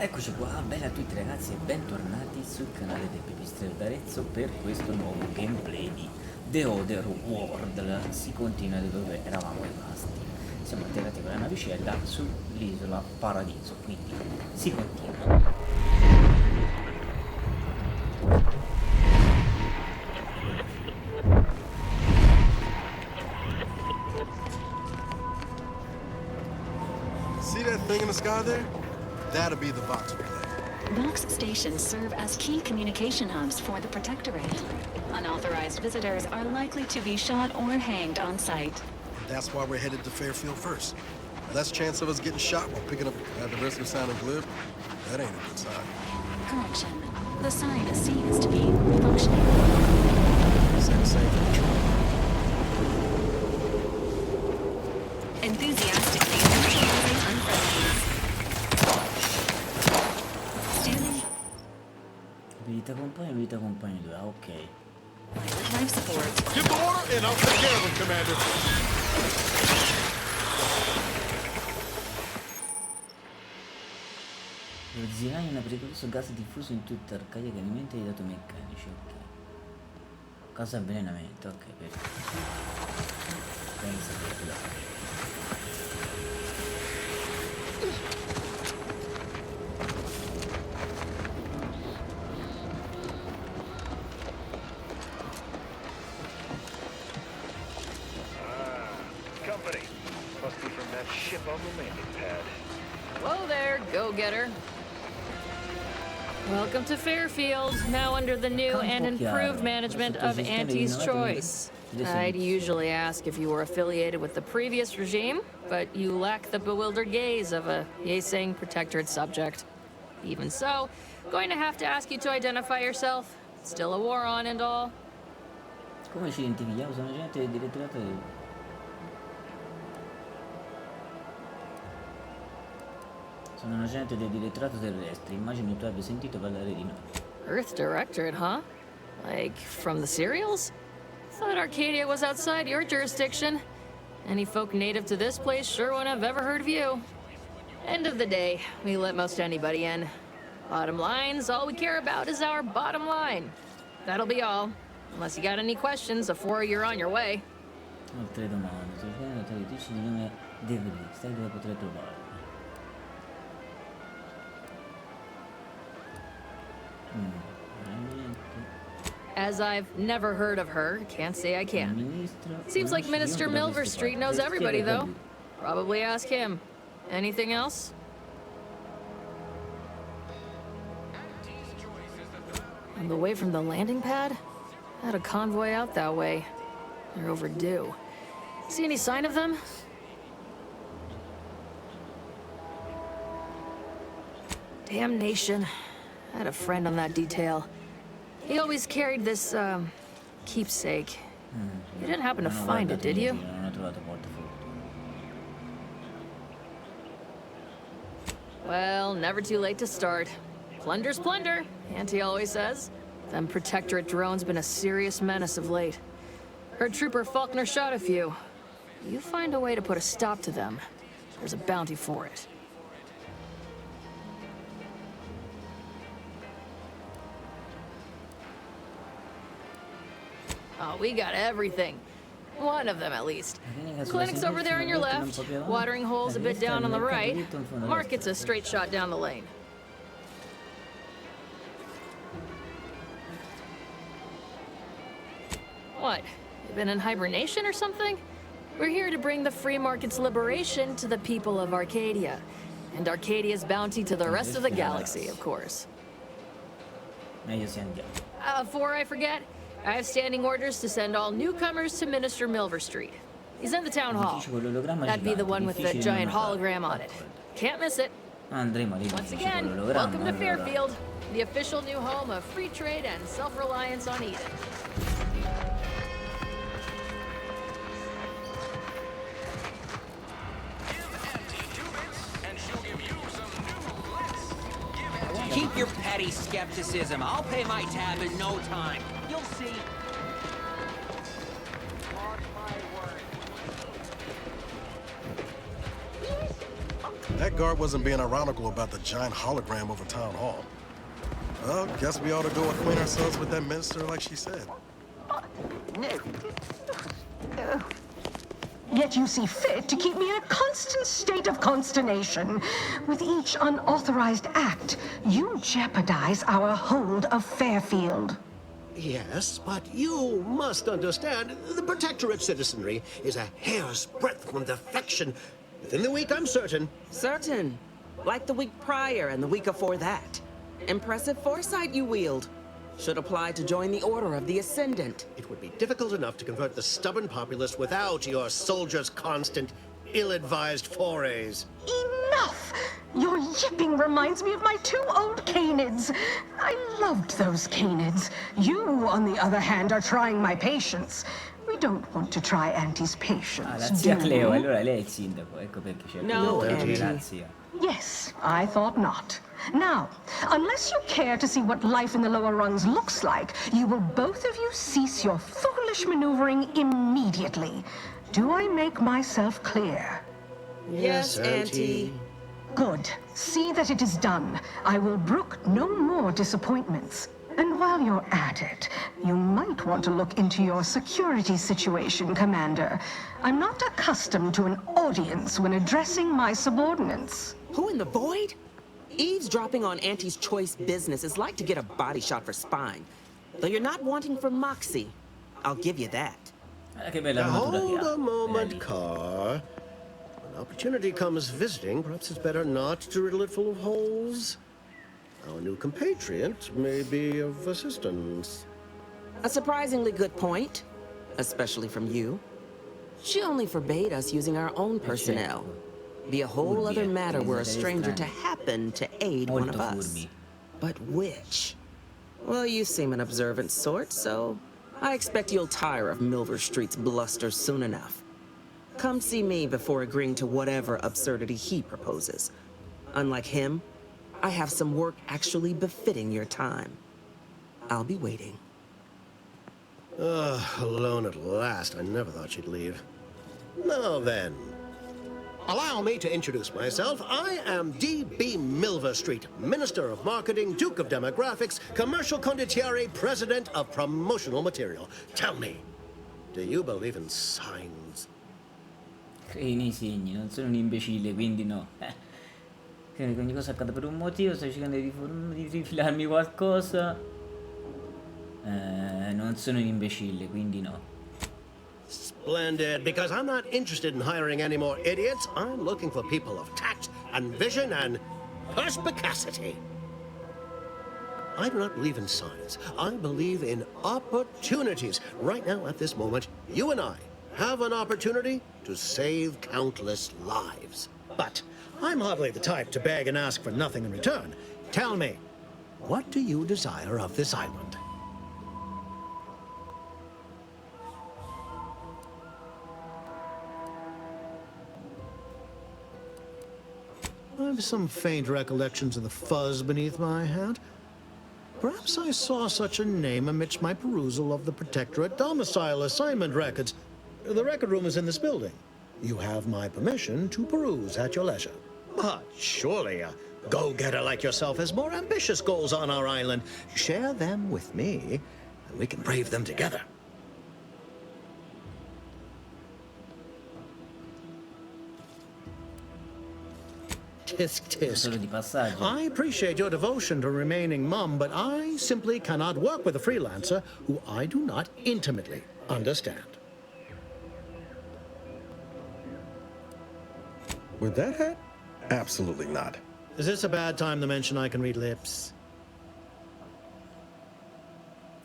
Eccoci qua, bella a tutti ragazzi e bentornati sul canale del Pipistrelli d'Arezzo per questo nuovo gameplay di The Other World. Si continua da dove eravamo rimasti. Siamo atterrati con la navicella sull'isola Paradiso, quindi si continua. See that thing in the sky there? That'll be the Vox relay. Vox stations serve as key communication hubs for the Protectorate. Unauthorized visitors are likely to be shot or hanged on sight. That's why we're headed to Fairfield first. Less chance of us getting shot while picking up at the risk of sounding glib. That ain't a good sign. Correction. The sign seems to be functioning. Say the same thing. Enthusiastically neutralizing unfriendlies. Standing. Abilità compagno 2, ok. Life support. Give the order and I'll take care of him, Commander. Lo zinaio è un pericoloso gas diffuso in tutta Arcadia che alimenta i dati meccanici, ok. Causa avvelenamento, ok, perfetto. Pensa che dai. Company. Must be from that ship on the landing pad. Whoa there, go-getter. Welcome to Fairfield, now under the new and improved management of Auntie's Choice. I'd usually ask if you were affiliated with the previous regime, but you lack the bewildered gaze of a yay-saying protectorate subject. Even so, going to have to ask you to identify yourself. Still a war on and all. Come ci identifichiamo? Sono gente del direttorato del... Sono un agente del direttorato terrestre. Immagino tu abbia sentito parlare di noi. Earth Directorate, huh? Like, from the serials? Thought Arcadia was outside your jurisdiction. Any folk native to this place sure wouldn't have ever heard of you. End of the day, we let most anybody in. Bottom line's all we care about is our bottom line. That'll be all. Unless you got any questions before you're on your way. Altre domande. Se c'è una traditrice di nome Devry, sai dove potrei trovarla? As I've never heard of her, can't say I can. Seems like Minister Milver Street knows everybody, though. Probably ask him. Anything else? On the way from the landing pad? Had a convoy out that way. They're overdue. See any sign of them? Damnation. Had a friend on that detail. He always carried this, keepsake. You didn't happen to find it, did you? Non ho trovato portafoglio. Well, never too late to start. Plunder's plunder, Auntie always says. Them Protectorate drones been a serious menace of late. Heard Trooper Faulkner shot a few. You find a way to put a stop to them, there's a bounty for it. Oh, we got everything. One of them, at least. Clinic's over there on your left. Watering hole's a bit down on the right. Market's a straight shot down the lane. What? You been in hibernation or something? We're here to bring the free market's liberation to the people of Arcadia. And Arcadia's bounty to the rest of the galaxy, of course. Meglio se andiamo. Before I forget, I have standing orders to send all newcomers to Minister Milver Street. He's in the town hall. That'd be the one with the giant hologram on it. Can't miss it. Once again, welcome to Fairfield, the official new home of free trade and self-reliance on Eden. Keep your petty skepticism. I'll pay my tab in no time. You'll see. That that guard wasn't being ironical about the giant hologram over town hall. Well, guess we ought to go acquaint ourselves with that minister like she said. Yet you see fit to keep me in a constant state of consternation. With each unauthorized act, you jeopardize our hold of Fairfield. Yes, but you must understand, the Protectorate citizenry is a hair's breadth from defection. Within the week, I'm certain. Certain. Like the week prior and the week before that. Impressive foresight you wield. Should apply to join the Order of the Ascendant. It would be difficult enough to convert the stubborn populace without your soldiers' constant, ill-advised forays. Enough! Your yipping reminds me of my 2 old canids. I loved those canids. You, on the other hand, are trying my patience. We don't want to try Auntie's patience, Ah, la zia do Cleo, we? allora lei è il sindaco, ecco perché c'è No, Andy. la zia. Yes, I thought not. Now, unless you care to see what life in the lower rungs looks like, you will both of you cease your foolish maneuvering immediately. Do I make myself clear? Yes, Auntie. Good. See that it is done. I will brook no more disappointments. And while you're at it, you might want to look into your security situation, Commander. I'm not accustomed to an audience when addressing my subordinates. Who in the void? Eavesdropping on Auntie's choice business is like to get a body shot for spine. Though you're not wanting for Moxie. I'll give you that. Che bella Now, armatura che hold ha. a moment, Bella lì. Carr. When opportunity comes visiting, perhaps it's better not to riddle it full of holes. Our new compatriot may be of assistance. A surprisingly good point. Especially from you. She only forbade us using our own personnel. Be a whole other matter were a stranger to happen to aid one of Molto us. furbi. But which? Well, you seem an observant sort, so I expect you'll tire of Milver Street's bluster soon enough. Come see me before agreeing to whatever absurdity he proposes. Unlike him, I have some work actually befitting your time. I'll be waiting. Alone at last. I never thought she'd leave. Now then, allow me to introduce myself. I am D.B. Milver Street, Minister of Marketing, Duke of Demographics, Commercial Condottiere, President of Promotional Material. Tell me, do you believe in signs? Credi nei segni, non sono un imbecille, quindi no. Credo che ogni cosa accada per un motivo, sto cercando di rifilarmi qualcosa. Non sono un imbecille, quindi no. Splendid, because I'm not interested in hiring any more idiots. I'm looking for people of tact and vision and perspicacity. I do not believe in signs. I believe in opportunities. Right now, at this moment, you and I have an opportunity to save countless lives. But I'm hardly the type to beg and ask for nothing in return. Tell me, what do you desire of this island? I've some faint recollections of the fuzz beneath my hat. Perhaps I saw such a name amidst my perusal of the Protectorate domicile assignment records. The record room is in this building. You have my permission to peruse at your leisure. But surely a go-getter like yourself has more ambitious goals on our island. Share them with me, and we can brave them together. Tisk, tisk. Solo di passaggio. I appreciate your devotion to remaining mum, but I simply cannot work with a freelancer who I do not intimately understand. With that hat? Absolutely not. Is this a bad time to mention I can read lips?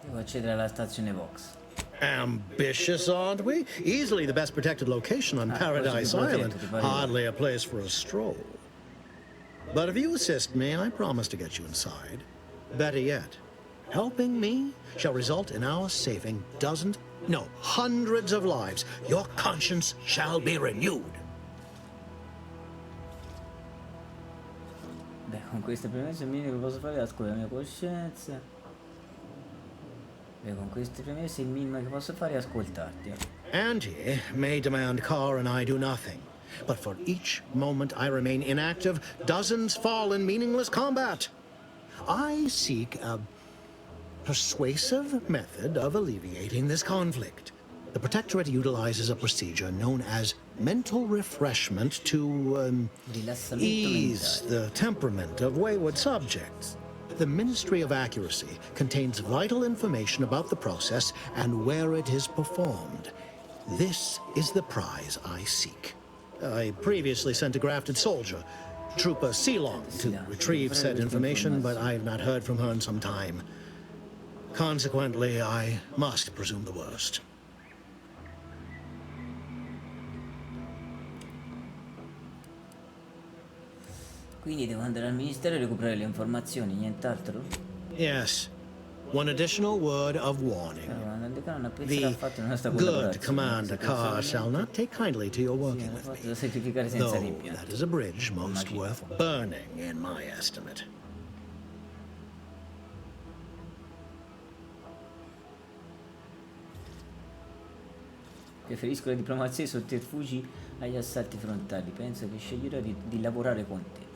Devo accedere alla stazione Vox. Ambitious, aren't we? Easily the best protected location on Paradise forse più Island. potente, ti pareva. Hardly a place for a stroll. But if you assist me, I promise to get you inside. Better yet, helping me shall result in our saving dozens, no, hundreds of lives. Your conscience shall be renewed. Beh, con queste premesse il minimo che posso fare è ascoltare la mia coscienza. Beh, con queste premesse il minimo che posso fare è ascoltarti. Angie may demand Carr and I do nothing. But for each moment I remain inactive, dozens fall in meaningless combat. I seek a persuasive method of alleviating this conflict. The Protectorate utilizes a procedure known as mental refreshment to ease the temperament of wayward subjects. The Ministry of Accuracy contains vital information about the process and where it is performed. This is the prize I seek. I previously sent a grafted soldier, Trooper Ceylon, to retrieve said information, but I've not heard from her in some time. Consequently, I must presume the worst. Quindi devo andare al ministero e recuperare le informazioni, nient'altro? Yes. One additional word of warning. The good Commander Carr shall not take kindly to your working with me, though that is a bridge most worth burning, in my estimate. Preferisco la diplomazia e i sotterfugi agli assalti frontali. Penso che sceglierò di lavorare con te.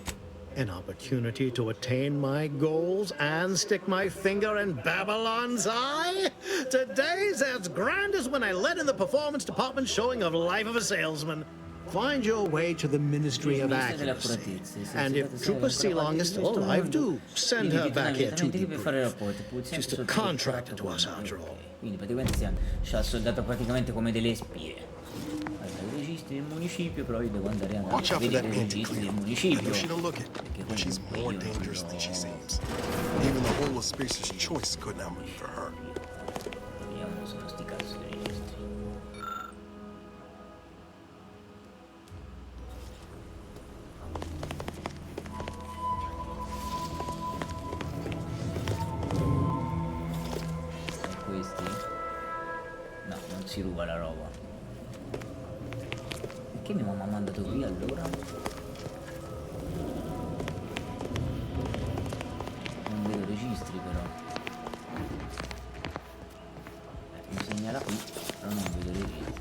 An opportunity to attain my goals and stick my finger in Babylon's eye? Today's as grand as when I led in the performance department showing of Life of a Salesman. Find your way to the Ministry of Accuracy. And if Trooper Ceylon is still alive, do send her back here to the brief. She's a contractor to us, after all. Quindi praticamente ci ha soldato praticamente come delle spie. I registri del municipio, però io devo andare a vedere i registri del municipio. She's more dangerous than she seems. Even the whole of Spacer's choice couldn't outmaneuver her. Vediamo sono sti cazzo di registri. E questi? No, non si ruba la roba. Perché mia mamma mi ha mandato qui allora? Non vedo registri però. Mi segnala qui, però non vedo registri.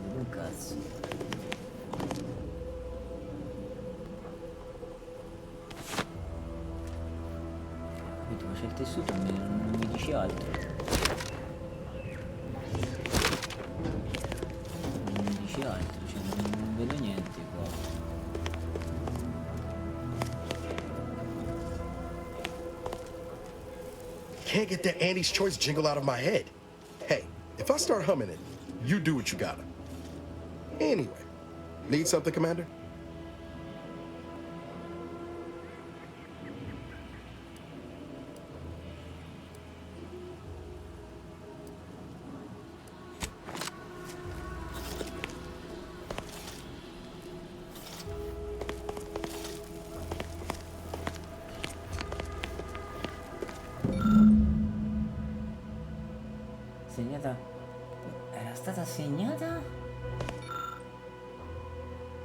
Vedo un cazzo. Capito, ma c'è il tessuto, non mi dice altro. Altro, cioè non vedo niente qua. Can't get that Andy's Choice jingle out of my head. Hey, if I start humming it, you do what you gotta. Anyway, need something, Commander? Segnata. Era stata segnata?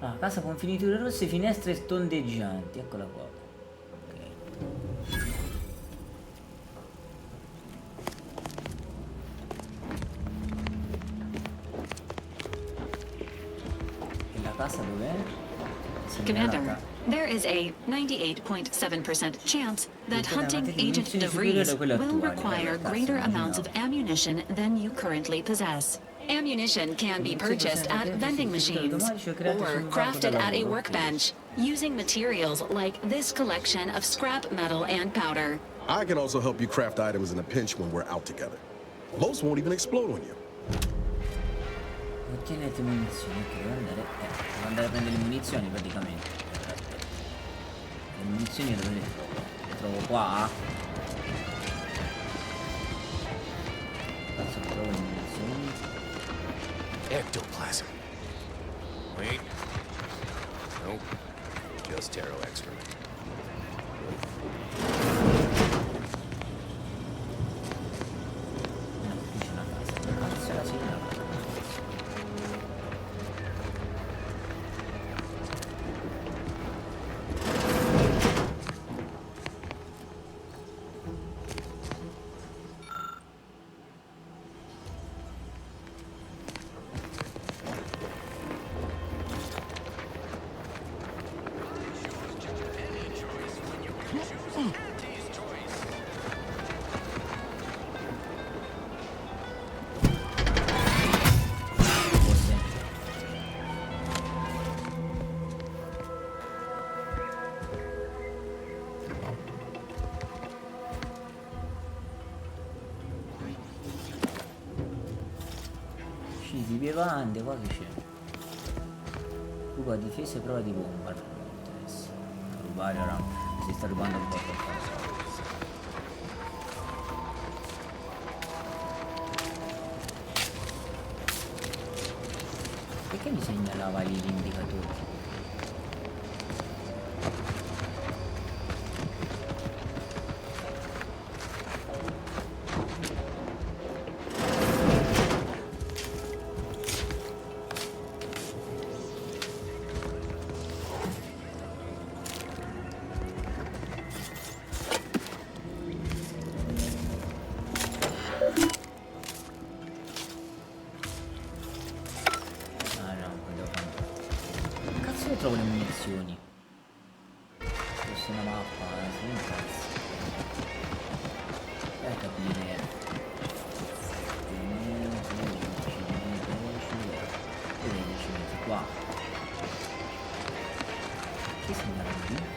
Ah, casa con finiture rosse, finestre tondeggianti. Eccola qua. Ok. E la casa dov'è? Commander, there is a 98.7% chance that hunting Agent DeVries will require greater amounts of ammunition than you currently possess. Ammunition can be purchased at vending machines or crafted at a workbench using materials like this collection of scrap metal and powder. I can also help you craft items in a pinch when we're out together. Most won't even explode on you. Ottenete munizioni, ok, devo andare a prendere le munizioni praticamente. Aspetta. Le munizioni dove le trovo? Le trovo qua? Cazzo trovo le munizioni? Ectoplasm. Wait. Nope. Just Taro excrement. No, qui c'è una casa. Cazzo era sì, una casa. bevande, qua che c'è? Ruba difesa e prova di bomba, non mi interessa. Rubare ora si sta rubando un po' per fare. Perché mi segnalava lì l'indicatore? Trovo le munizioni. Questa è una mappa, sono un cazzo. Per capire. E ci metti qua. Che segnala qui?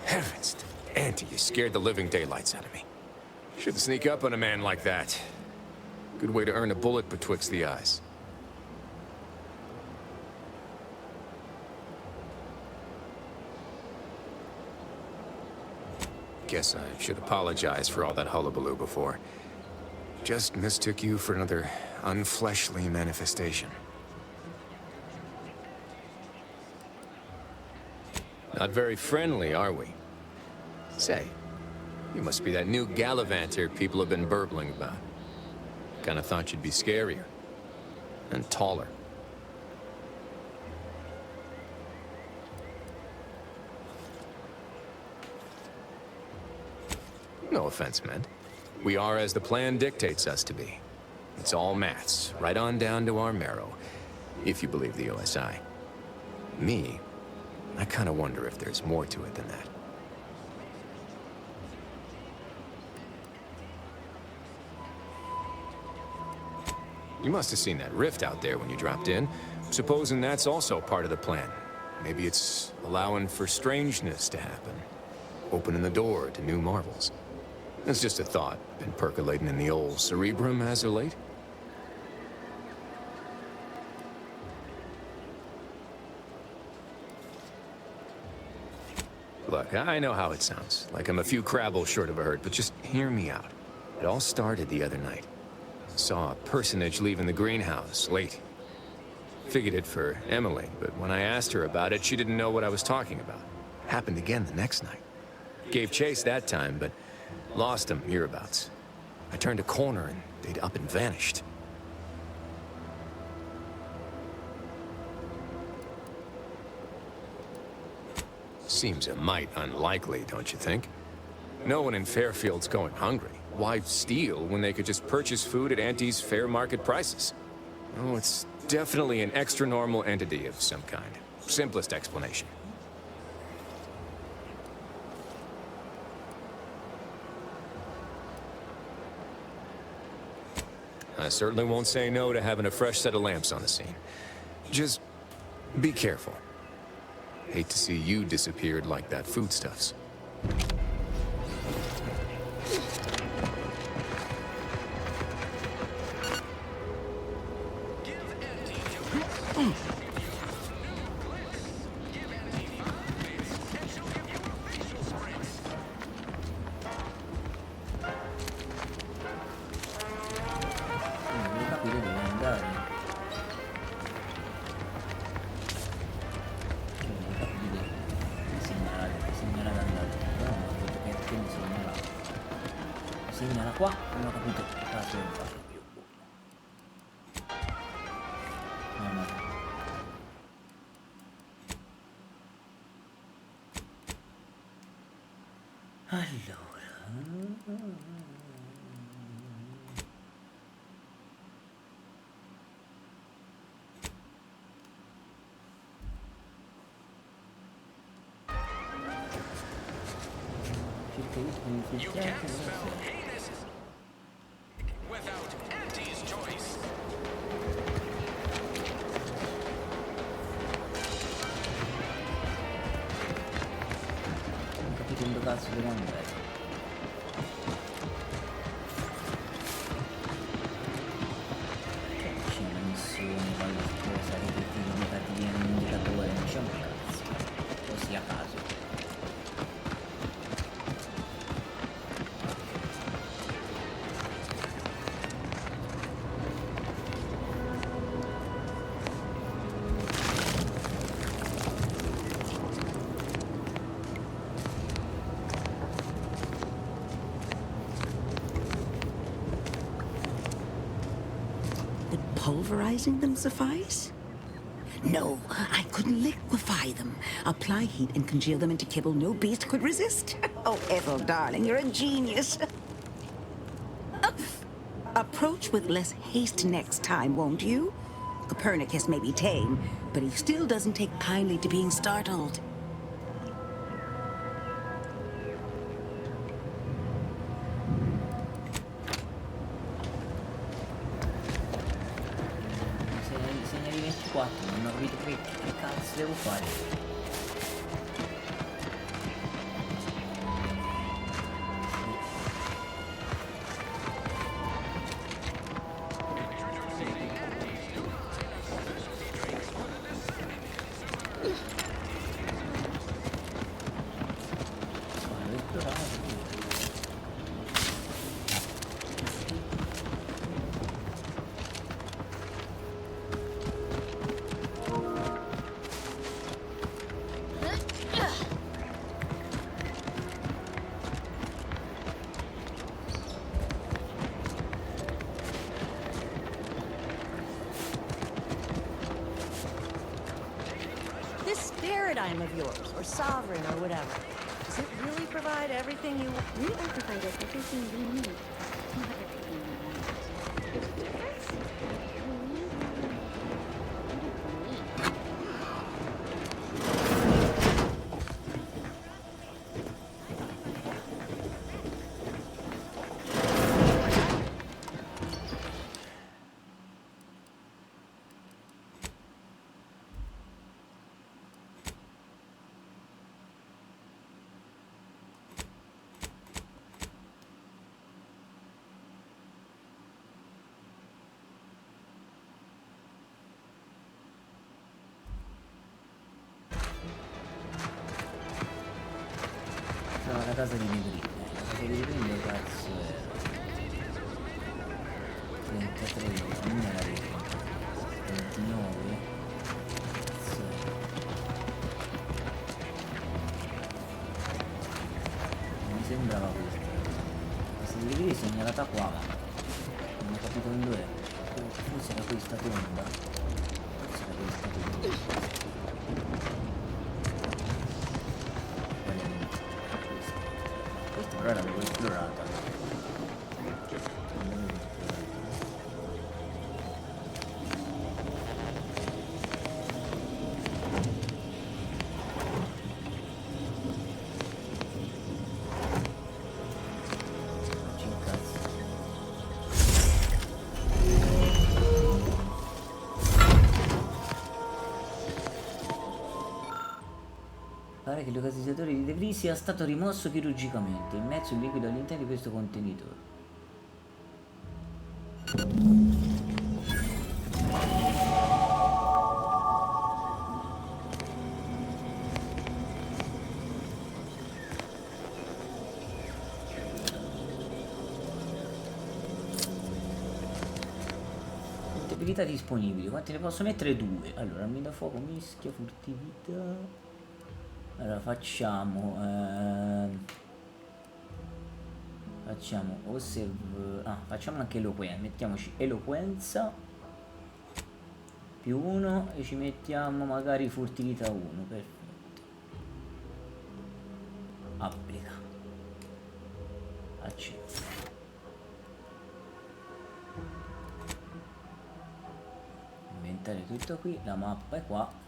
Heavens, Auntie, you scared the living daylights out of me. Shouldn't sneak up on a man like that. Good way to earn a bullet betwixt the eyes. Guess I should apologize for all that hullabaloo before. Just mistook you for another unfleshly manifestation. Not very friendly, are we? Say, you must be that new gallivanter people have been burbling about. Kinda thought you'd be scarier. And taller. No offense meant. We are as the plan dictates us to be. It's all maths, right on down to our marrow, if you believe the OSI. Me, I kinda wonder if there's more to it than that. You must have seen that rift out there when you dropped in. Supposing that's also part of the plan. Maybe it's allowing for strangeness to happen. Opening the door to new marvels. It's just a thought, been percolating in the old cerebrum as of late. Look, I know how it sounds, like I'm a few crabbles short of a hurt, but just hear me out. It all started the other night. Saw a personage leaving the greenhouse, late. Figured it for Emily, but when I asked her about it, she didn't know what I was talking about. Happened again the next night. Gave chase that time, but lost him hereabouts. I turned a corner and they'd up and vanished. Seems a mite unlikely, don't you think? No one in Fairfield's going hungry. Why steal when they could just purchase food at Auntie's fair market prices? Oh, it's definitely an extra-normal entity of some kind. Simplest explanation. I certainly won't say no to having a fresh set of lamps on the scene. Just be careful. Hate to see you disappeared like that foodstuffs. Segnala qua, non ho capito che cazzo devo fare più. No, no. Allora. You can't spell heinous without Auntie's choice. Non ho capito dove cazzo devo andare. C'è una missione, qualcosa, ripetitivi, indicativi, un indicatore, non c'è un cazzo. Così a caso. Pulverizing them suffice? No, I couldn't liquefy them. Apply heat and congeal them into kibble no beast could resist. Oh, Ethel, darling, you're a genius. Approach with less haste next time, won't you? Copernicus may be tame, but he still doesn't take kindly to being startled. Segnali 24, non ho capito che cazzo devo fare. Paradigm of yours, or sovereign, or whatever. Does it really provide everything you want? We are provided everything we need. Not everything we need. La casa di Negrini, la casa di Negrini cazzo era 33, non era 29, cazzo mi sembrava questa, la casa di Negrini è segnalata qua, ma non ho capito dove è, forse era questa tomba, forse era questa tomba. Però l'avevo esplorata. Pare che il localizzatore di debris sia stato rimosso chirurgicamente. Il mezzo è liquido all'interno di questo contenitore. Abilità disponibili, quanti ne posso mettere? 2. Allora, armi da fuoco, mischia, furtività. Allora facciamo facciamo anche eloquenza, mettiamoci eloquenza più 1 e ci mettiamo magari furtività 1. Perfetto. Applica, accetta. Inventare tutto qui, la mappa è qua.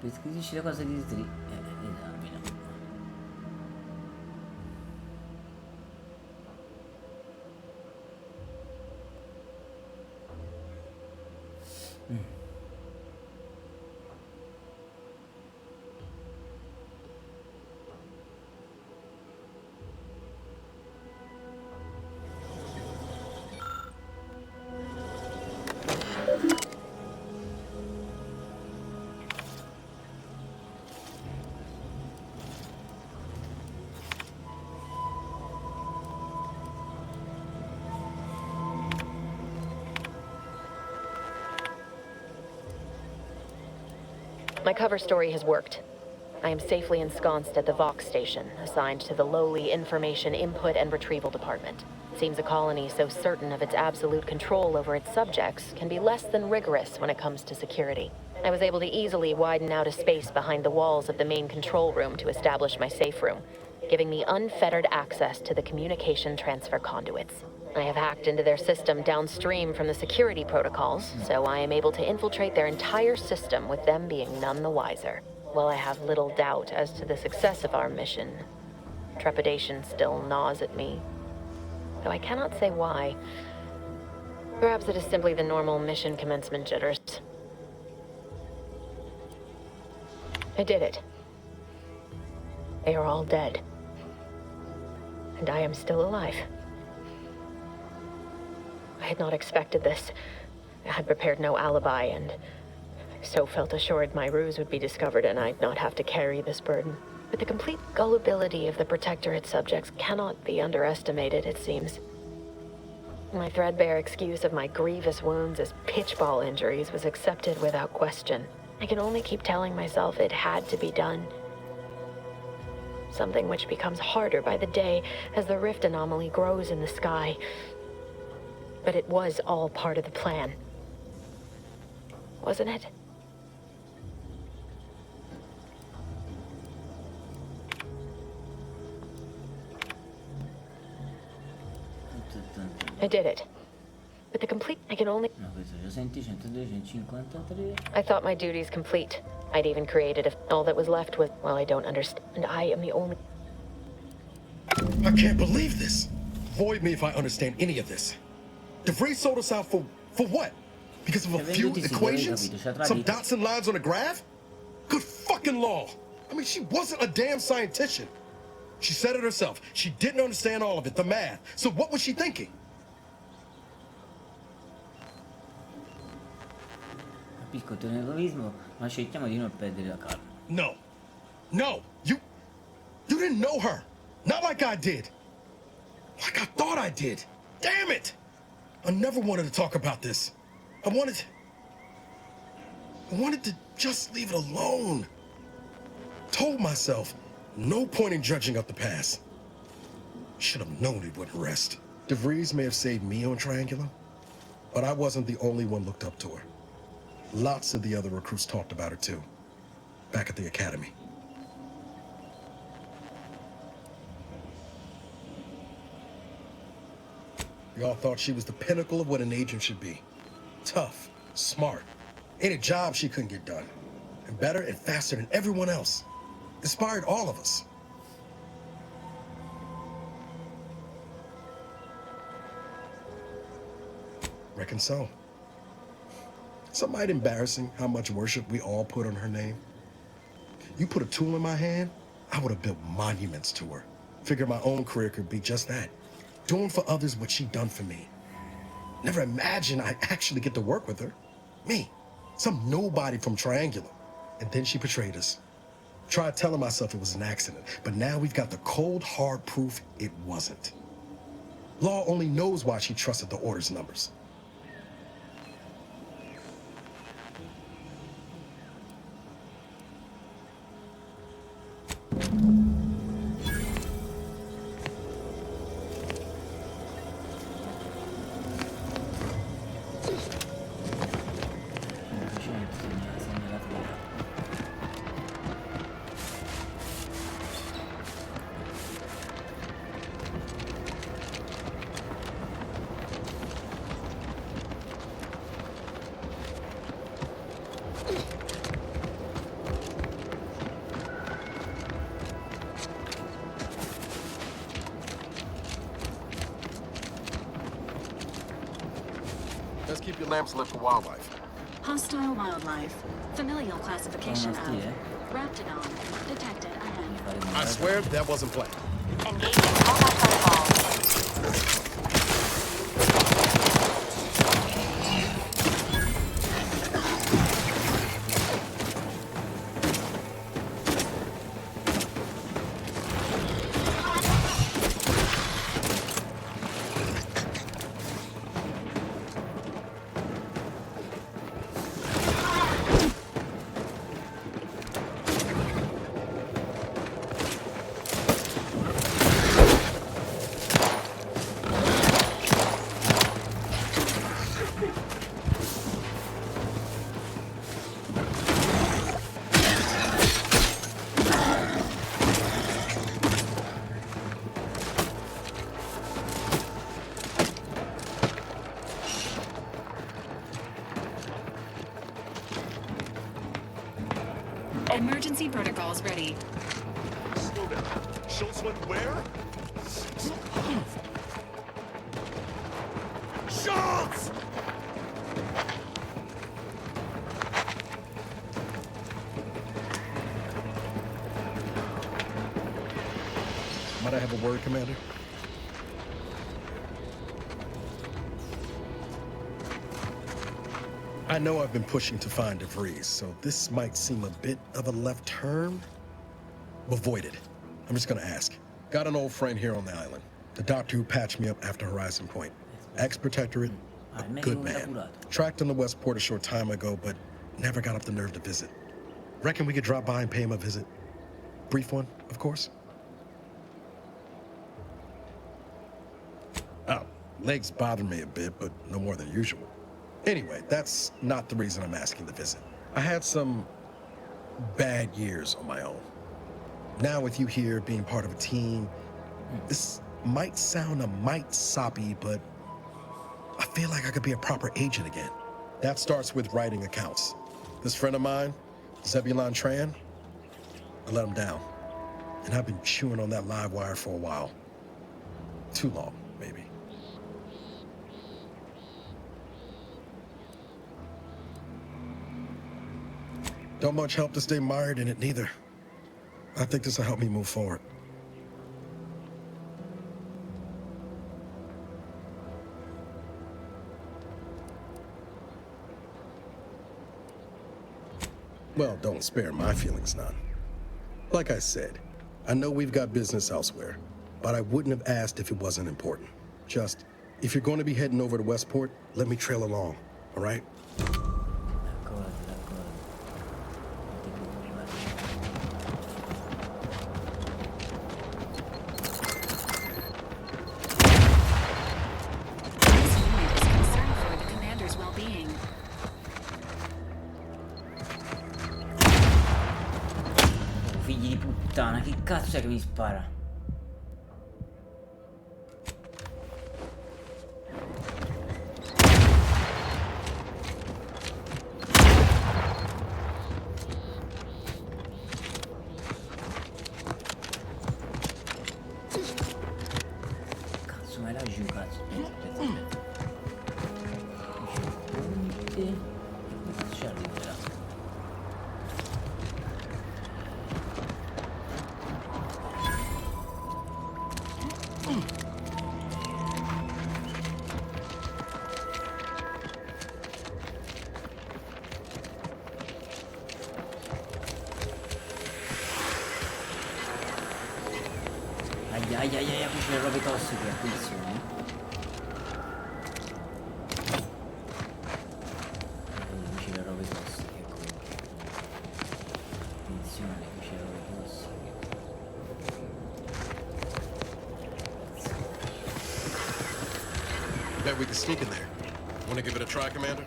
Prescrivisci le cose di esamina. My cover story has worked. I am safely ensconced at the Vox station, assigned to the lowly Information Input and Retrieval Department. Seems a colony so certain of its absolute control over its subjects can be less than rigorous when it comes to security. I was able to easily widen out a space behind the walls of the main control room to establish my safe room, giving me unfettered access to the communication transfer conduits. I have hacked into their system downstream from the security protocols, so I am able to infiltrate their entire system with them being none the wiser. While I have little doubt as to the success of our mission, trepidation still gnaws at me, though I cannot say why. Perhaps it is simply the normal mission commencement jitters. I did it. They are all dead. And I am still alive. I had not expected this. I had prepared no alibi, and so felt assured my ruse would be discovered and I'd not have to carry this burden. But the complete gullibility of the Protectorate subjects cannot be underestimated, it seems. My threadbare excuse of my grievous wounds as pitchball injuries was accepted without question. I can only keep telling myself it had to be done. Something which becomes harder by the day as the rift anomaly grows in the sky. But it was all part of the plan. Wasn't it? I did it. But the complete... I can only... I thought my duties complete. I'd even created all that was left was... Well, I don't understand. And I am the only... I can't believe this. Void me if I understand any of this. DeVries sold us out for what? Because of a few equations? Some dots and lines on a graph? Good fucking law. I mean, she wasn't a damn scientist. She said it herself. She didn't understand all of it, the math. So what was she thinking? Capisco il tuo nervosismo, ma cerchiamo di non perdere la calma. No. No. You didn't know her. Not like I did. Like I thought I did. Damn it! I never wanted to talk about this. I wanted to just leave it alone. Told myself, no point in dredging up the past. Should have known it wouldn't rest. DeVries may have saved me on Triangulum, but I wasn't the only one looked up to her. Lots of the other recruits talked about her too, back at the academy. We all thought she was the pinnacle of what an agent should be. Tough, smart, ain't a job she couldn't get done. And better and faster than everyone else. Inspired all of us. Reckon so. Some might embarrassing how much worship we all put on her name. You put a tool in my hand, I would have built monuments to her. Figured my own career could be just that. Doing for others what she done for me. Never imagined I'd actually get to work with her. Me, some nobody from Triangular. And then she betrayed us. Tried telling myself it was an accident, but now we've got the cold, hard proof it wasn't. Law only knows why she trusted the order's numbers. Let's keep your lamps lit for wildlife. Hostile wildlife. Familial classification of Raptidon. Detected ahead. I swear that wasn't planned. Engaging combat protocols. Emergency protocols ready. Slow down. Show us what where? Shots! Might I have a word, Commander? I know I've been pushing to find DeVries, so this might seem a bit of a left turn. Avoid it. I'm just gonna ask. Got an old friend here on the island. The doctor who patched me up after Horizon Point. Ex-protectorate, a good man. Tracked him to Westport a short time ago, but never got up the nerve to visit. Reckon we could drop by and pay him a visit? Brief one, of course. Oh, legs bother me a bit, but no more than usual. Anyway, that's not the reason I'm asking to visit. I had some bad years on my own. Now with you here being part of a team, this might sound a mite soppy, but I feel like I could be a proper agent again. That starts with writing accounts. This friend of mine, Zebulon Tran, I let him down. And I've been chewing on that live wire for a while. Too long, maybe. Don't much help to stay mired in it, neither. I think this will help me move forward. Well, don't spare my feelings none. Like I said, I know we've got business elsewhere, but I wouldn't have asked if it wasn't important. Just, if you're going to be heading over to Westport, let me trail along, all right? Figli di puttana, che cazzo è che mi spara? Cazzo, ma è laggiù, cazzo. Aspetta. C'è arriverà. ai, qui c'è le robe tossiche, attenzione. Qui c'è le robe tossiche, ecco. Attenzione, qui c'è le robe tossiche. Bet we can sneak in there. Wanna give it a try, Commander?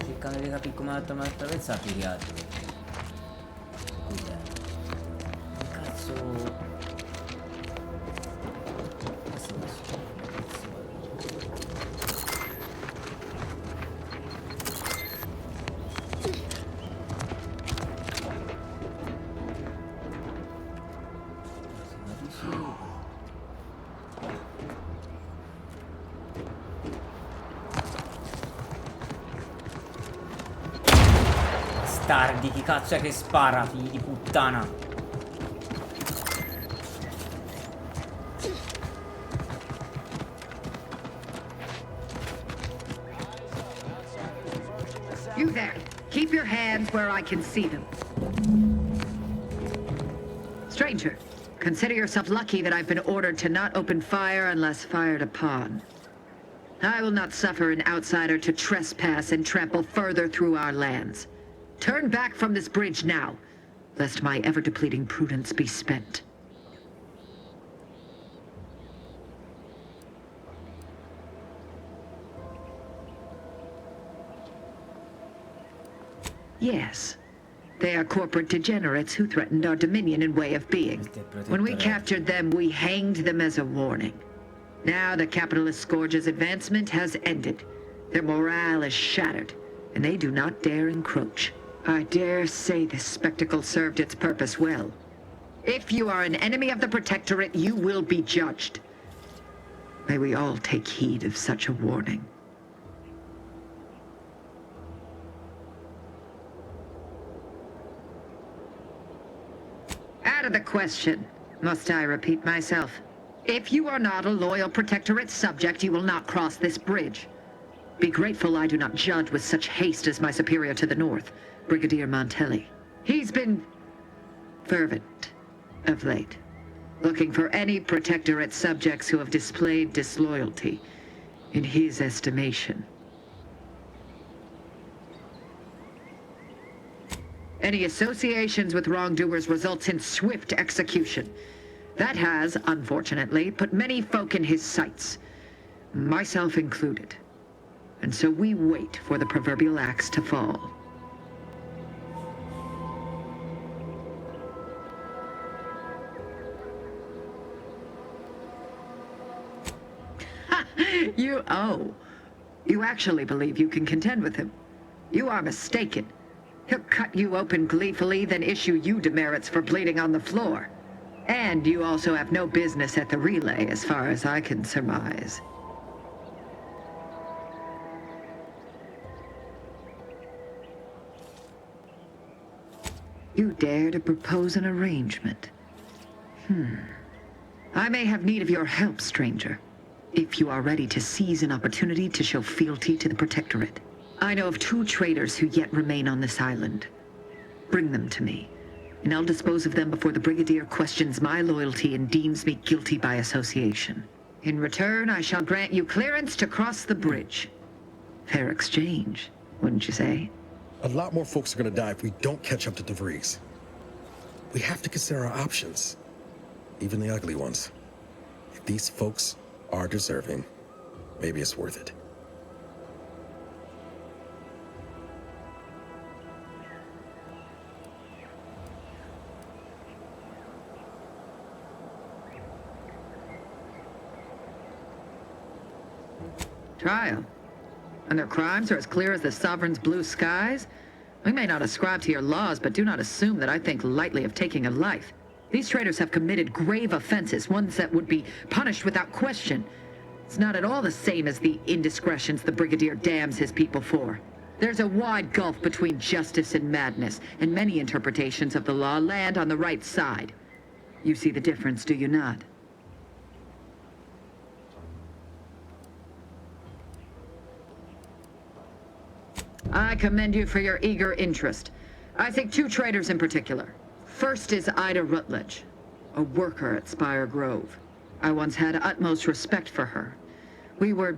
Cercando di capire come attraversare i pirati. Cos'è? Cazzo. Bastardi, chi cazzo è che spara, figli di puttana? You there. Keep your hands where I can see them. Stranger, consider yourself lucky that I've been ordered to not open fire unless fired upon. I will not suffer an outsider to trespass and trample further through our lands. Turn back from this bridge now, lest my ever-depleting prudence be spent. Yes. They are corporate degenerates who threatened our dominion and way of being. When we captured them, we hanged them as a warning. Now the capitalist scourge's advancement has ended. Their morale is shattered, and they do not dare encroach. I dare say this spectacle served its purpose well. If you are an enemy of the Protectorate, you will be judged. May we all take heed of such a warning. Out of the question. Must I repeat myself? If you are not a loyal Protectorate subject, you will not cross this bridge. Be grateful I do not judge with such haste as my superior to the north, Brigadier Montelli. He's been fervent of late, looking for any Protectorate subjects who have displayed disloyalty in his estimation. Any associations with wrongdoers results in swift execution. That has, unfortunately, put many folk in his sights, myself included. And so we wait for the proverbial axe to fall. You actually believe you can contend with him. You are mistaken. He'll cut you open gleefully, then issue you demerits for bleeding on the floor. And you also have no business at the relay, as far as I can surmise. You dare to propose an arrangement? I may have need of your help, stranger, if you are ready to seize an opportunity to show fealty to the Protectorate. I know of 2 traitors who yet remain on this island. Bring them to me, and I'll dispose of them before the Brigadier questions my loyalty and deems me guilty by association. In return, I shall grant you clearance to cross the bridge. Fair exchange, wouldn't you say? A lot more folks are gonna die if we don't catch up to De Vries. We have to consider our options, even the ugly ones. If these folks are deserving, maybe it's worth it. Trial. And their crimes are as clear as the Sovereign's blue skies? We may not ascribe to your laws, but do not assume that I think lightly of taking a life. These traitors have committed grave offenses, ones that would be punished without question. It's not at all the same as the indiscretions the Brigadier damns his people for. There's a wide gulf between justice and madness, and many interpretations of the law land on the right side. You see the difference, do you not? I commend you for your eager interest. I think 2 traitors in particular. First is Ida Rutledge, a worker at Spire Grove. I once had utmost respect for her. We were,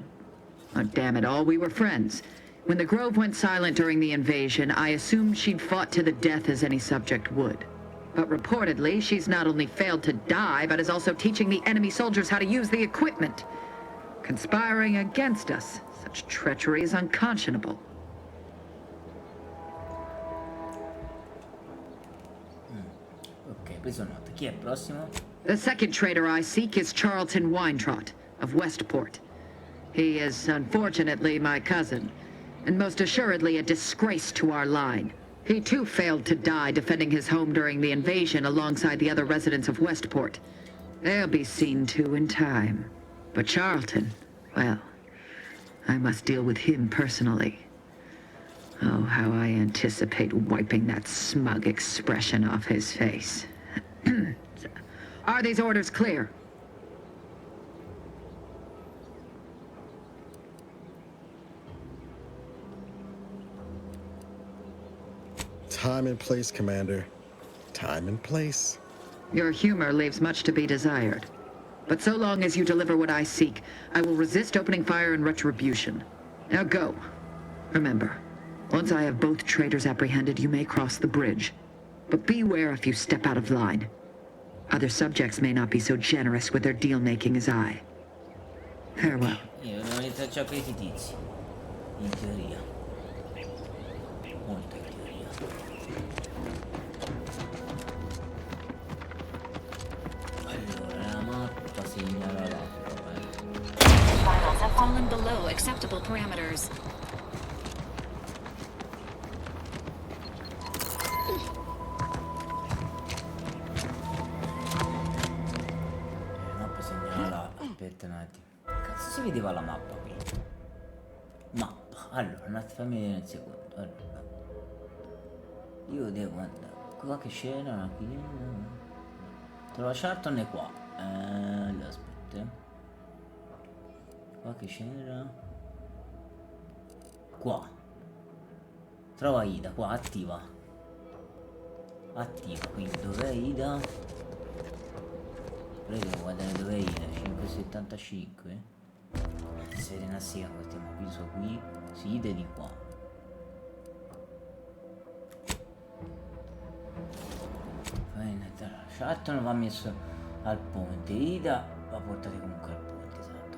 oh, damn it all, we were friends. When the Grove went silent during the invasion, I assumed she'd fought to the death as any subject would. But reportedly, she's not only failed to die, but is also teaching the enemy soldiers how to use the equipment. Conspiring against us. Such treachery is unconscionable. Ok, preso nota. Chi è il prossimo? The second traitor I seek is Charlton Weintrott of Westport. He is, unfortunately, my cousin, and most assuredly a disgrace to our line. He too failed to die defending his home during the invasion alongside the other residents of Westport. They'll be seen to in time. But Charlton, well, I must deal with him personally. Oh, how I anticipate wiping that smug expression off his face. Are these orders clear? Time and place, Commander. Time and place. Your humor leaves much to be desired. But so long as you deliver what I seek, I will resist opening fire in retribution. Now go. Remember, once I have both traitors apprehended, you may cross the bridge. But beware if you step out of line. Other subjects may not be so generous with their deal-making as I. Farewell. Io devo iniziare a questi tizi. In teoria. Molto in teoria. Allora, la mappa segnala l'acqua. Files have fallen below acceptable parameters. La mappa segnala l'acqua. Aspetta un attimo. Cazzo si vedeva la mappa qui? Mappa. Allora, un attimo, fammi vedere un secondo. Allora. Io devo andare. Qua che c'era? Qui. Trova Charlton è qua. Allora, aspetta. Qua che c'era? Qua. Trova Ida, qua, attiva. Attiva, quindi dov'è Ida? Però devo guardare dov'è Ida, 575. Serena sia, guardiamo qui, so qui. Sì, Ida è di qua. Charlton va messo al ponte, Ida va portata comunque al ponte, esatto,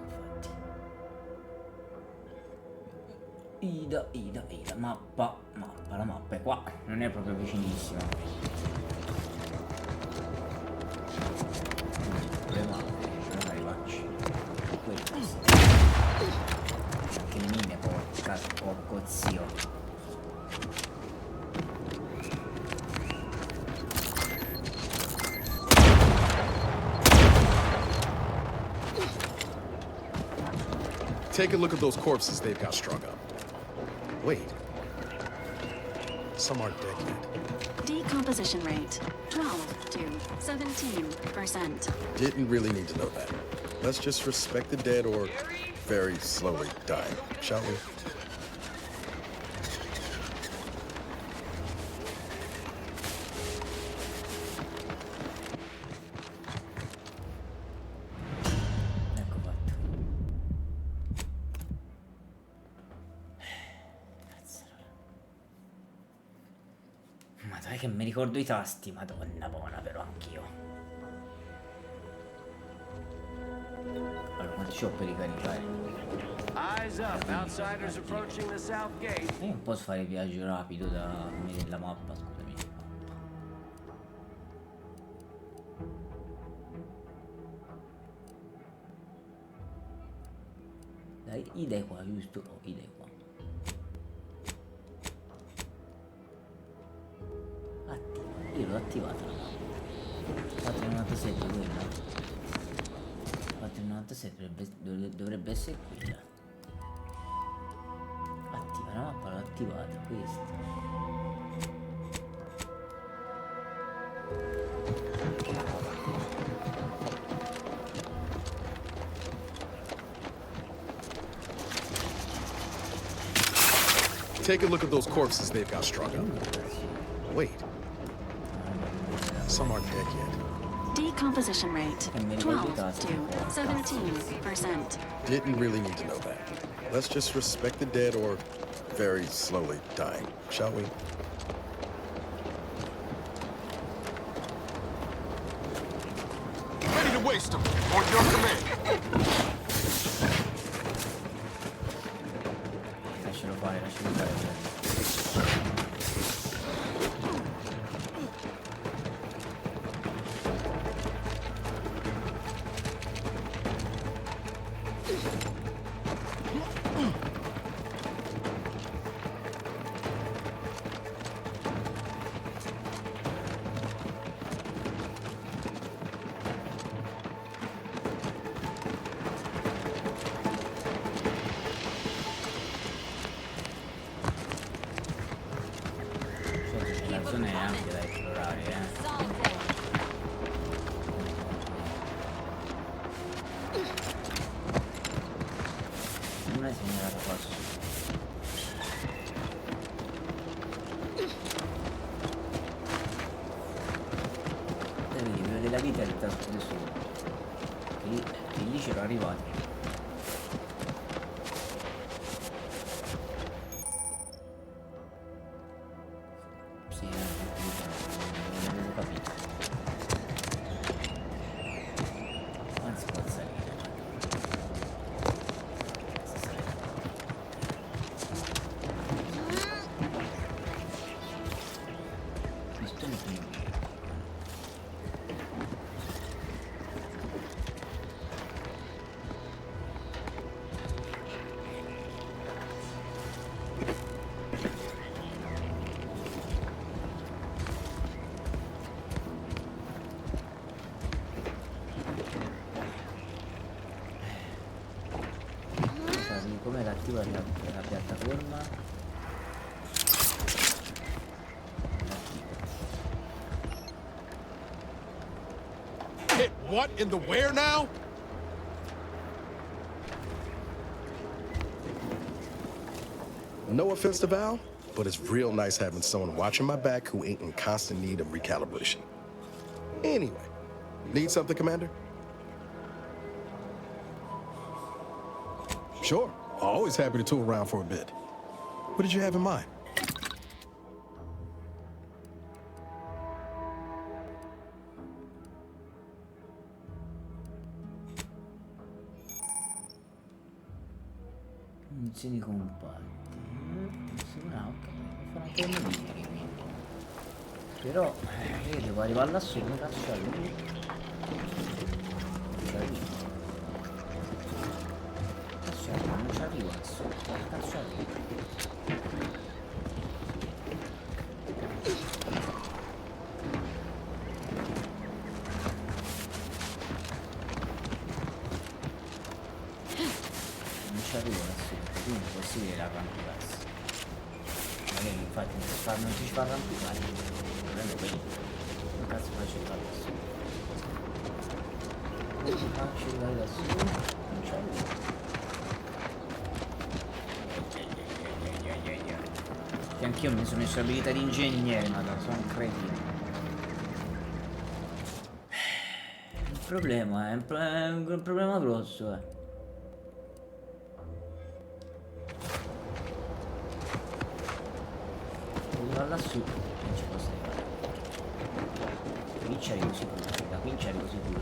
infatti. Ida, mappa, la mappa è qua, non è proprio vicinissima. Le mappe, non arrivarci. Anche le mine, porco zio. Take a look at those corpses they've got strung up. Wait. Some aren't dead yet. Decomposition rate 12 to 17%. Didn't really need to know that. Let's just respect the dead or very slowly die, shall we? Che mi ricordo i tasti, madonna buona, però anch'io. Allora, quanti c'ho per ricaricare? Io non posso fare viaggio rapido dalla mappa, scusami. Dai, Ida è qua, giusto? Oh, Ida è qua. 497 quella. 497 dovrebbe essere quella. Attiva la mappa, l'ho attivata, questa. Take a look at those corpses they've got strung up. Wait. some aren't dead yet. Decomposition rate 12 to 17%. Didn't really need to know that. Let's just respect the dead or very slowly dying, shall we? Ready to waste them. On your command. Lascialo fare, lascialo fare. La zona è ampia da esplorare, Una è segnalata qua su. Vedi, quello della vita è il trasporto su. E lì c'ero arrivato. Sì, non avevo capito. Anzi, può salire. Pistone primo. Come l'attiva la piattaforma? Hit what in the where now? No offense to Val, but it's real nice having someone watching my back who ain't in constant need of recalibration. Anyway, need something, Commander? Sure. Always happy to tool around for a bit. What did you have in mind? Funzioni compatti. Ah, ok, può fare anche un metti. Però io devo arrivare lassù, come cazzo lì? Non ci arrivo lassù, come cazzo arrivo? Non ci arrivo lassù, quindi è possibile arrampicarsi. Magari infatti non si fa arrampicare, prendo quello. Come cazzo faccio di fare lassù? Come faccio di fare lassù? Non ci arrivo. Che anch'io mi sono messo abilità di ingegnere, ma sono un cretino. Il problema è un problema grosso, Devo andare lassù, non ci posso arrivare. Qui ci arrivo sicuro, da qui ci arrivo sicuro.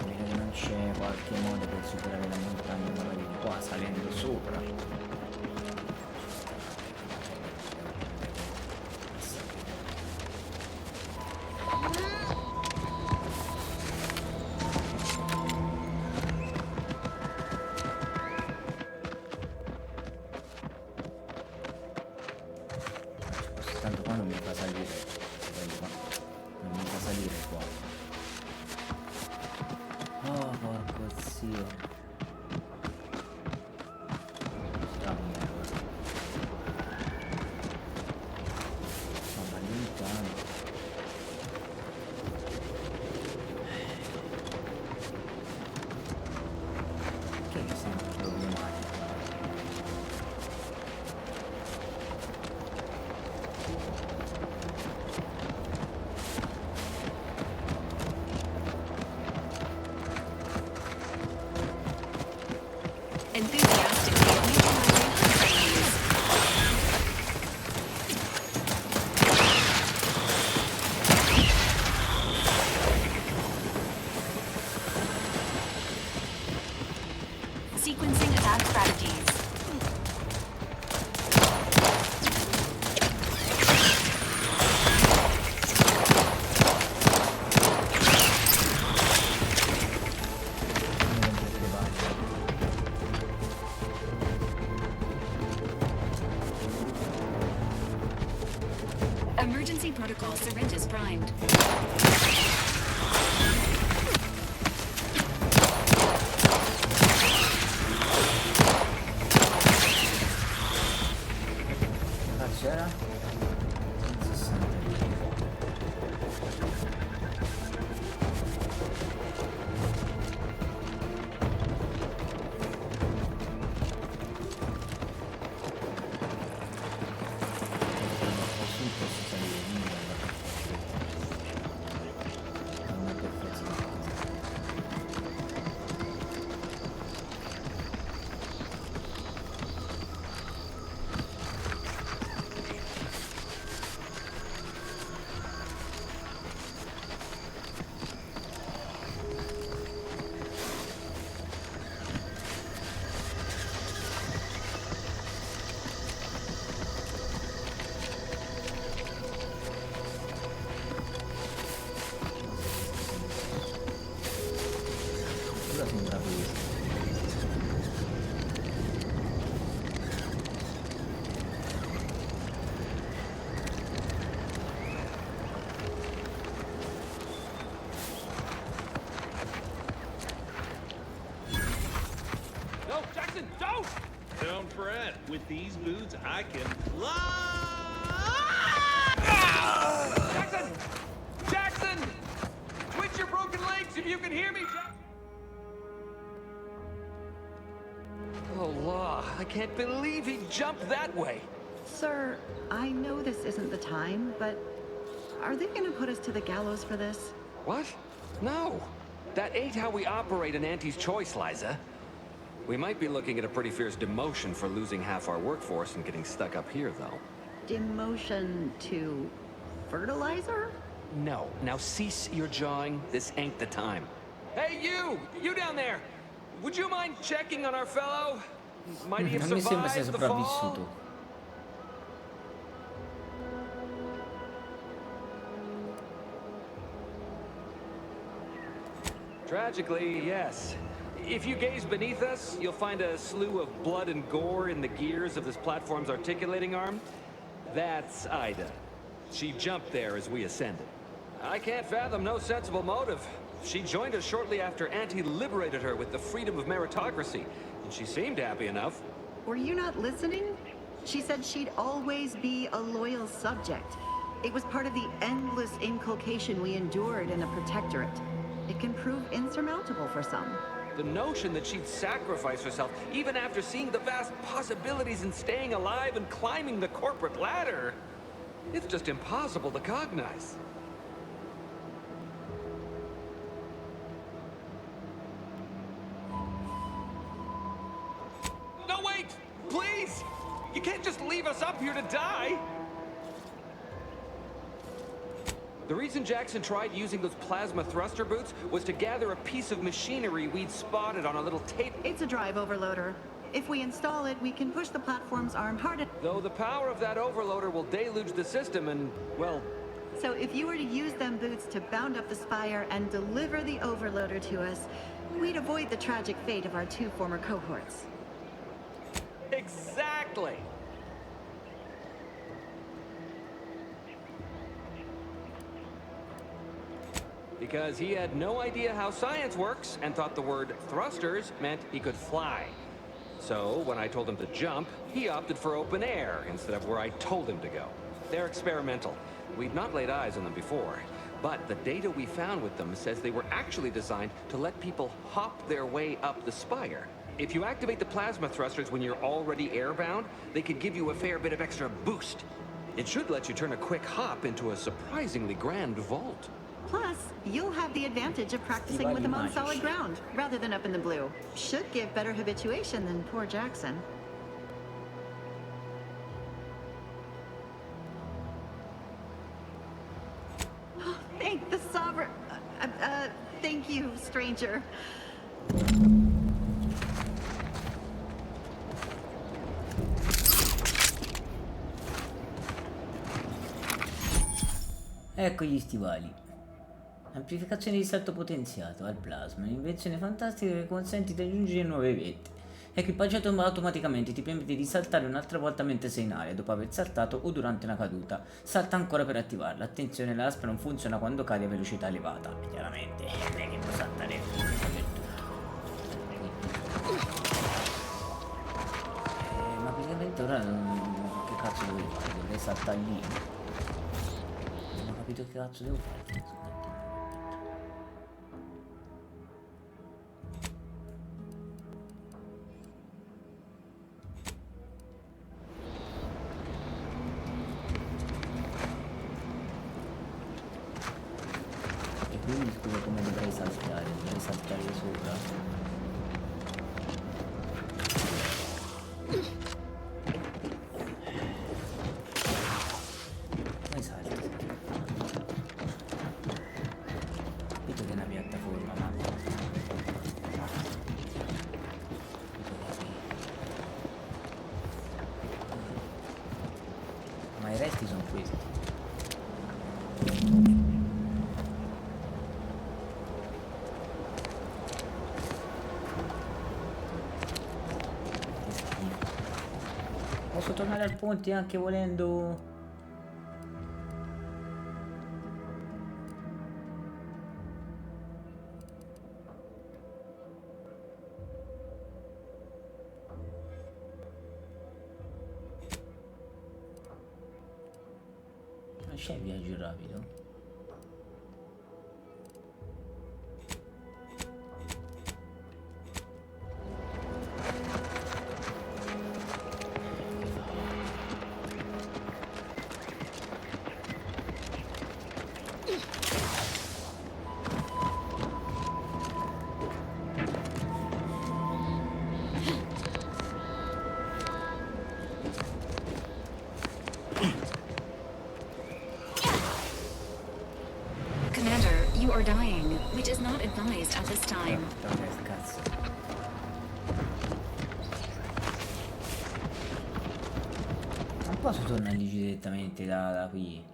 Vedo che non c'è qualche modo per superare la montagna, magari di qua, salendo sopra. Tanto qua non mi fa salire, non mi fa salire qua. Oh porco zio. Ma lontano. Che mi sembra problematico. Sequencing attack strategies. Emergency protocol syringes primed. C'era? 60. No, Jackson, don't! Don't fret. With these boots, I can fly! Jackson! Jackson! Twitch your broken legs if you can hear me, Jackson! Oh, law. I can't believe he jumped that way. Sir, I know this isn't the time, but are they gonna put us to the gallows for this? What? No. That ain't how we operate in Auntie's Choice, Liza. We might be looking at a pretty fierce demotion for losing half our workforce and getting stuck up here, though. Demotion to fertilizer? No. Now cease your jawing. This ain't the time. Hey, you! You down there! Would you mind checking on our fellow? Might he have Non mi sembra sia survived the fall? sopravvissuto. Tragically, yes. If you gaze beneath us, you'll find a slew of blood and gore in the gears of this platform's articulating arm. That's Ida. She jumped there as we ascended. I can't fathom no sensible motive. She joined us shortly after Auntie liberated her with the freedom of meritocracy, and she seemed happy enough. Were you not listening? She said she'd always be a loyal subject. It was part of the endless inculcation we endured in the Protectorate. It can prove insurmountable for some. The notion that she'd sacrifice herself, even after seeing the vast possibilities in staying alive and climbing the corporate ladder, it's just impossible to cognize. No, wait! Please! You can't just leave us up here to die! The reason Jackson tried using those plasma thruster boots was to gather a piece of machinery we'd spotted on a little tape. It's a drive overloader. If we install it, we can push the platform's arm harder. Though the power of that overloader will deluge the system and, well... So if you were to use them boots to bound up the spire and deliver the overloader to us, we'd avoid the tragic fate of our two former cohorts. Exactly! Because he had no idea how science works and thought the word thrusters meant he could fly. So when I told him to jump, he opted for open air instead of where I told him to go. They're experimental. We'd not laid eyes on them before, but the data we found with them says they were actually designed to let people hop their way up the spire. If you activate the plasma thrusters when you're already airbound, they could give you a fair bit of extra boost. It should let you turn a quick hop into a surprisingly grand vault. Plus, you'll have the advantage of practicing with them on solid ground, rather than up in the blue. Should give better habituation than poor Jackson. Oh, thank the Sovereign. Thank you, stranger. Ecco gli stivali. Amplificazione di salto potenziato al plasma, un'invenzione fantastica che consente di raggiungere nuove vette. Equipaggiato automaticamente, ti permette di saltare un'altra volta mentre sei in aria, dopo aver saltato o durante una caduta. Salta ancora per attivarla. Attenzione, l'aspa non funziona quando cadi a velocità elevata. Chiaramente, non è che può saltare per tutto. Ma praticamente ora che cazzo devo fare? Dovrei saltare lì. Non ho capito che cazzo devo fare. Quindi scusa, come dovrei saltare? Dovrei saltare sopra. Come salto? Capito che è una piattaforma, ma i resti sono questi. Posso tornare al ponte anche volendo. Non c'è viaggio rapido? You are dying, which is not advised at this time. Cazzo. Non posso tornare lì direttamente da qui.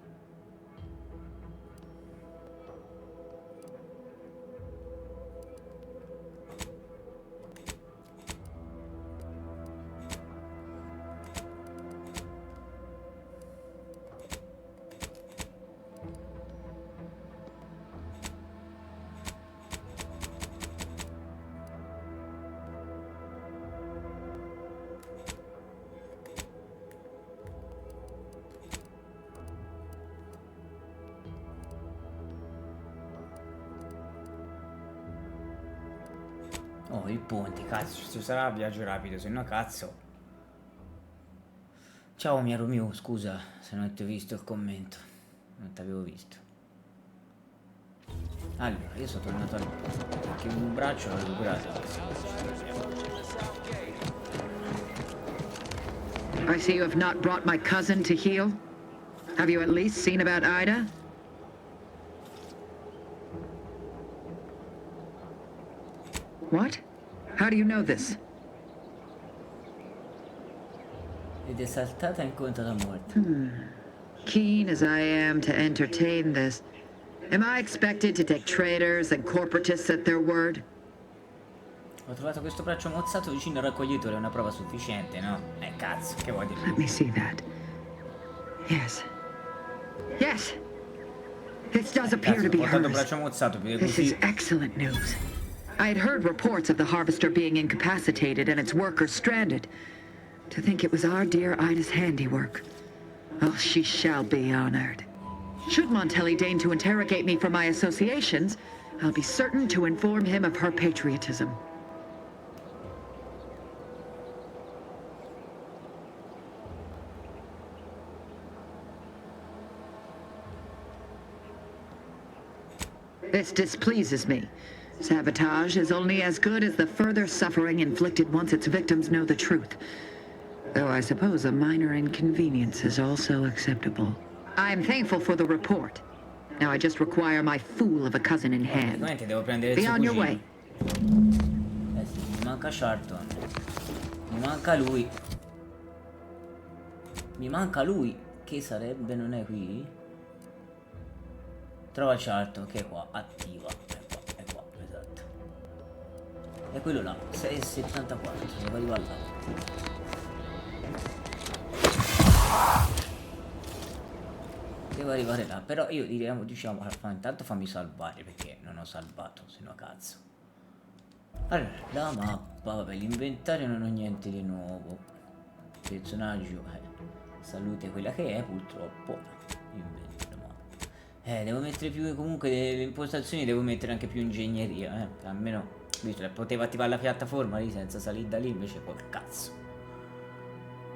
Oh, il ponte, cazzo, ci sarà viaggio rapido, se no cazzo. Ciao mia Romeo, scusa se non ti ho visto il commento. Non ti avevo visto. Allora, io sono tornato al ponte, perché un braccio l'ho recuperato. I see you have not brought my cousin to heal. Have you at least seen about Ida? What? How do you know this? Ed è saltata incontro alla morte. Keen as I am to entertain this, am I expected to take traders and corporatists at their word? Ho trovato questo braccio mozzato vicino al raccoglitore, è una prova sufficiente, no? Cazzo, che vuoi dire? Let me see that. Yes. Yes! This does appear to be hers. This is excellent news. I had heard reports of the harvester being incapacitated and its workers stranded. To think it was our dear Ida's handiwork. Oh, she shall be honored. Should Montelli deign to interrogate me for my associations, I'll be certain to inform him of her patriotism. This displeases me. Sabotage is only as good as the further suffering inflicted once its victims know the truth. Though I suppose a minor inconvenience is also acceptable. I am thankful for the report. Now I just require my fool of a cousin in hand. Be on your way. Sì, mi manca Sharton. Mi manca lui. Mi manca lui. Che sarebbe, non è qui? Trova chat, che è qua, attiva, è qua, esatto. E quello là, 6,74, devo arrivare là. Devo arrivare là, però io direi, diciamo, intanto fammi salvare perché non ho salvato, se no cazzo. Allora, la mappa, vabbè, l'inventario non ho niente di nuovo. Personaggio, salute quella che è, purtroppo. Invento la mappa. Devo mettere più, comunque, le impostazioni devo mettere anche più ingegneria, almeno, visto che potevo attivare la piattaforma lì senza salire da lì, invece col cazzo.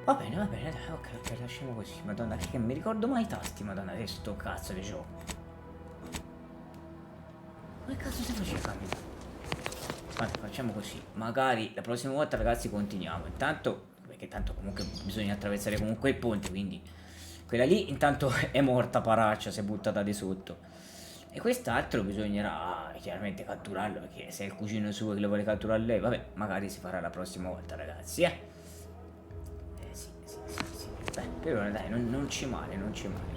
Va bene, dai, ok, lasciamo così. Madonna, che mi ricordo mai i tasti, madonna, che sto cazzo di gioco. Ma che cazzo stai facendo? Vabbè, facciamo così. Magari la prossima volta, ragazzi, continuiamo. Intanto, perché tanto comunque bisogna attraversare comunque il ponte, quindi quella lì intanto è morta paraccia, si è buttata di sotto. E quest'altro bisognerà chiaramente catturarlo, perché se è il cugino suo che lo vuole catturare lei, vabbè, magari si farà la prossima volta, ragazzi, sì. Beh, per ora dai, non ci male, non ci male.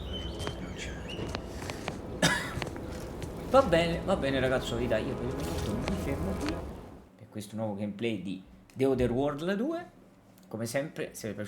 Va bene ragazzi, dai, io per il momento mi fermo qui per questo nuovo gameplay di The Other World 2. Come sempre, se vi è piaciuto